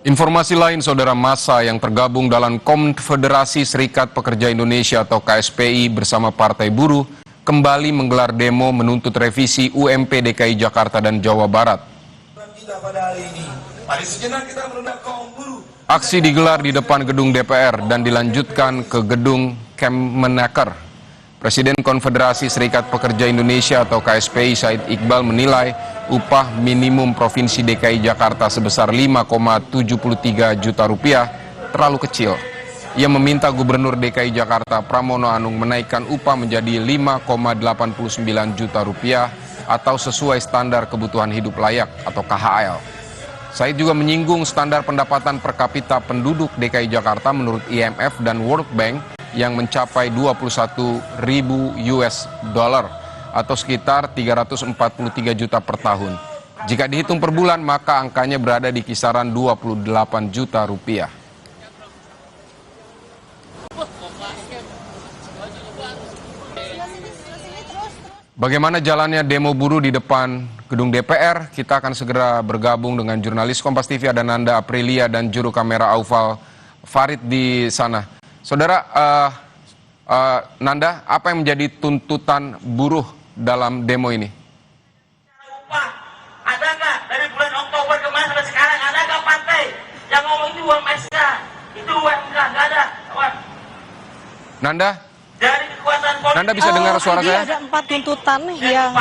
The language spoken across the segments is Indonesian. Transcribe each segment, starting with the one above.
Informasi lain, saudara, massa yang tergabung dalam Konfederasi Serikat Pekerja Indonesia atau KSPI bersama Partai Buruh kembali menggelar demo menuntut revisi UMP DKI Jakarta dan Jawa Barat. Aksi digelar di depan gedung DPR dan dilanjutkan ke gedung Kemenaker. Presiden Konfederasi Serikat Pekerja Indonesia atau KSPI Said Iqbal menilai upah minimum Provinsi DKI Jakarta sebesar 5,73 juta rupiah terlalu kecil. Ia meminta Gubernur DKI Jakarta Pramono Anung menaikkan upah menjadi 5,89 juta rupiah atau sesuai standar kebutuhan hidup layak atau KHL. Said juga menyinggung standar pendapatan per kapita penduduk DKI Jakarta menurut IMF dan World Bank yang mencapai 21.000 US dollar atau sekitar 343 juta per tahun. Jika dihitung per bulan, maka angkanya berada di kisaran 28 juta rupiah. Bagaimana jalannya demo buruh di depan gedung DPR? Kita akan segera bergabung dengan jurnalis Kompas TV ada Nanda Aprilia dan juru kamera Aufal Farid di sana. Saudara, Nanda, apa yang menjadi tuntutan buruh dalam demo ini? Ada nggak dari bulan Oktober kemarin sampai sekarang, ada nggak partai yang ngomong itu UMSK, itu UMK, nggak ada. Nanda? Dari kekuatan politik. Nanda bisa dengar suara saya? Ada 4 tuntutan yang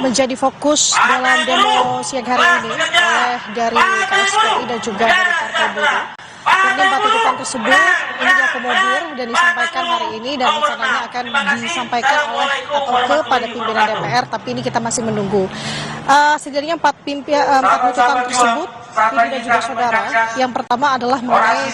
menjadi fokus dalam demo siang hari ini oleh dari KSPI dan juga dari Partai Buruh. Ini 4 tuntutan tersebut ini diakomodir dan disampaikan hari ini dan rencananya akan disampaikan oleh atau kepada pimpinan DPR, tapi ini kita masih menunggu. Setidaknya 4 tuntutan tersebut ini dan juga saudara. Yang pertama adalah mengenai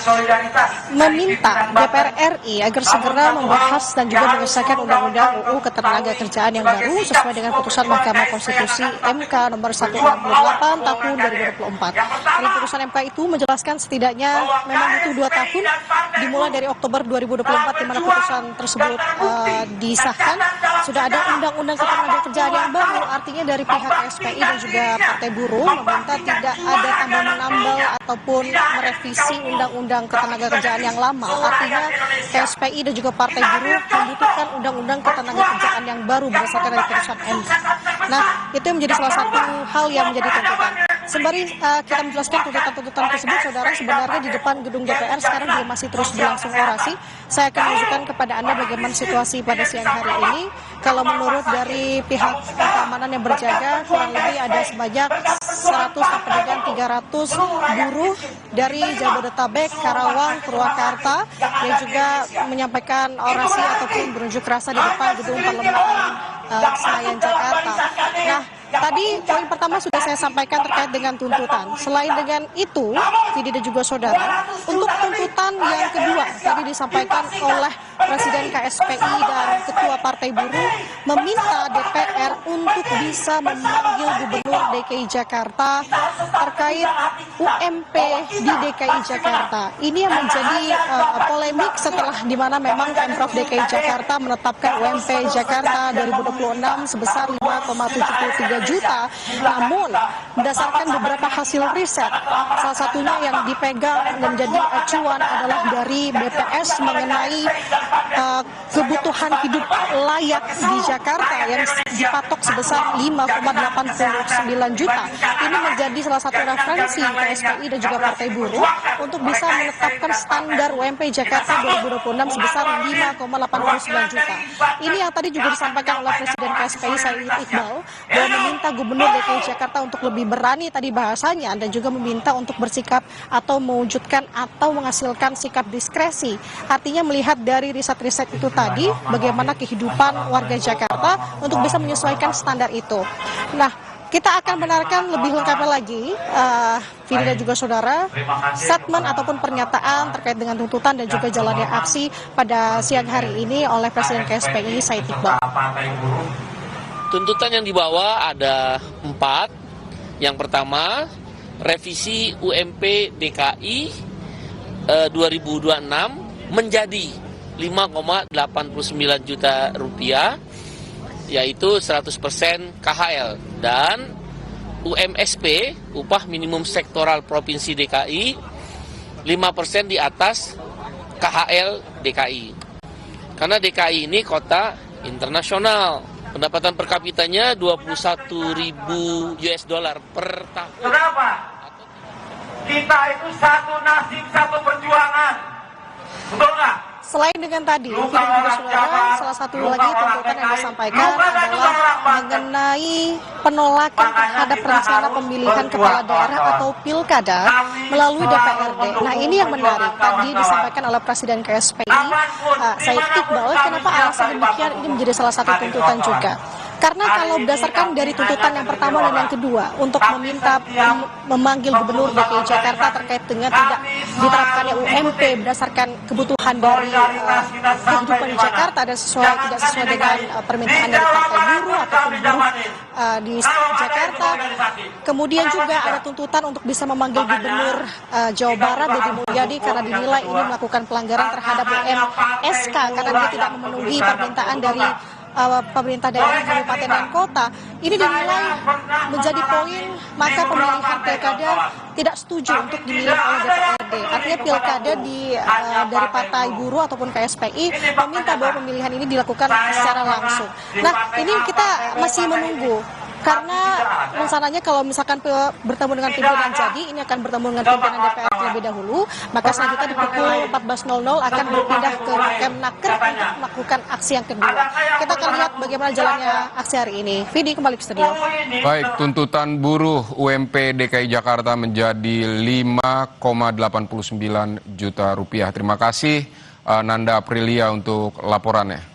meminta DPR RI agar segera membahas dan juga mengesahkan Undang-Undang UU Ketenagakerjaan yang baru sesuai dengan putusan Mahkamah Konstitusi MK nomor 168 tahun 2024. Dalam putusan MK itu menjelaskan setidaknya memang butuh 2 tahun dimulai dari Oktober 2024 di mana putusan tersebut disahkan. Sudah ada Undang-Undang Ketenagakerjaan yang baru, artinya dari pihak KSPI dan juga Partai Buruh meminta tidak ada tambah-menambal ataupun merevisi Undang-Undang Ketenagakerjaan yang lama. Artinya KSPI dan juga Partai Buruh membutuhkan Undang-Undang Ketenagakerjaan yang baru berdasarkan dari putusan MK. Nah, itu yang menjadi salah satu hal yang menjadi tuntutan. Sembari kita menjelaskan tuntutan-tuntutan tersebut, saudara, sebenarnya di depan gedung DPR sekarang juga masih terus berlangsung orasi. Saya akan menunjukkan kepada Anda bagaimana situasi pada siang hari ini. Kalau menurut dari pihak keamanan yang berjaga, kurang lebih ada sebanyak 100 sampai dengan 300 buruh dari Jabodetabek, Karawang, Purwakarta yang juga menyampaikan orasi ataupun berunjuk rasa di depan gedung Parlemen Senayan, Jakarta. Nah, tadi poin pertama sudah saya sampaikan terkait dengan tuntutan. Selain dengan itu, Vidi dan juga saudara, untuk tuntutan yang kedua tadi disampaikan oleh Presiden KSPI dan Ketua Partai Buruh meminta DPR untuk bisa memanggil Gubernur DKI Jakarta terkait UMP di DKI Jakarta. Ini yang menjadi polemik setelah di mana memang Pemprov DKI Jakarta menetapkan UMP Jakarta 2026 sebesar 5,73 juta. Namun berdasarkan beberapa hasil riset, salah satunya yang dipegang dan menjadi acuan adalah dari BPS mengenai kebutuhan hidup layak di Jakarta yang dipatok sebesar 5,89 juta. Ini menjadi salah satu referensi KSPI dan juga Partai Buruh untuk bisa menetapkan standar UMP Jakarta 2026 sebesar 5,89 juta. Ini yang tadi juga disampaikan oleh Presiden KSPI Said Iqbal bahwa meminta Gubernur DKI Jakarta untuk lebih berani tadi bahasanya dan juga meminta untuk bersikap atau mewujudkan atau menghasilkan sikap diskresi. Artinya melihat dari riset-riset itu tadi bagaimana kehidupan warga Jakarta untuk bisa menyesuaikan standar itu. Nah, kita akan benarkan lebih lengkapnya lagi, Vidi dan juga saudara, statement ataupun pernyataan terkait dengan tuntutan dan juga jalannya aksi pada siang hari ini oleh Presiden KSPI Said Iqbal. Tuntutan yang dibawa ada 4. Yang pertama, revisi UMP DKI 2026 menjadi 5,89 juta rupiah, yaitu 100% KHL, dan UMSP, upah minimum sektoral Provinsi DKI, 5% di atas KHL DKI. Karena DKI ini kota internasional. Pendapatan per kapitanya 21.000 US dollar per tahun. Kenapa? Kita itu satu nasib, satu perjuangan. Betul nggak? Selain dengan tadi, Vidi dan juga saudara, salah satu lagi tuntutan yang disampaikan adalah mengenai penolakan terhadap rencana pemilihan kepala daerah atau pilkada melalui DPRD. Nah, ini yang menarik. Tadi disampaikan oleh Presiden KSPI, Said Iqbal, kenapa alasan demikian ini menjadi salah satu tuntutan juga. Karena kalau berdasarkan dari tuntutan yang pertama dan yang kedua untuk meminta memanggil Gubernur DKI Jakarta terkait dengan tidak diterapkannya UMP berdasarkan kebutuhan dari kehidupan di Jakarta dan tidak sesuai dengan permintaan dari Partai Buruh ataupun buruh di Jakarta. Kemudian juga ada tuntutan untuk bisa memanggil Gubernur Jawa Barat Deddy Mulyadi karena dinilai ini melakukan pelanggaran terhadap UMSK karena dia tidak memenuhi permintaan dari pemerintah daerah, kabupaten dan kota. Ini dinilai menjadi poin, maka pemilihan pilkada tidak setuju untuk dimilih oleh DPRD. Artinya pilkada dari Partai Buruh ataupun KSPI meminta bahwa pemilihan ini dilakukan secara langsung. Nah, ini kita masih menunggu. Karena rencananya kalau misalkan bertemu dengan pimpinan jadi, ini akan bertemu dengan pimpinan DPR terlebih dahulu, maka selanjutnya di pukul 14.00 akan berpindah ke Kemnaker untuk melakukan aksi yang kedua. Kita akan lihat bagaimana jalannya aksi hari ini. Vidi, kembali ke studio. Baik, tuntutan buruh UMP DKI Jakarta menjadi 5,89 juta rupiah. Terima kasih Nanda Aprilia untuk laporannya.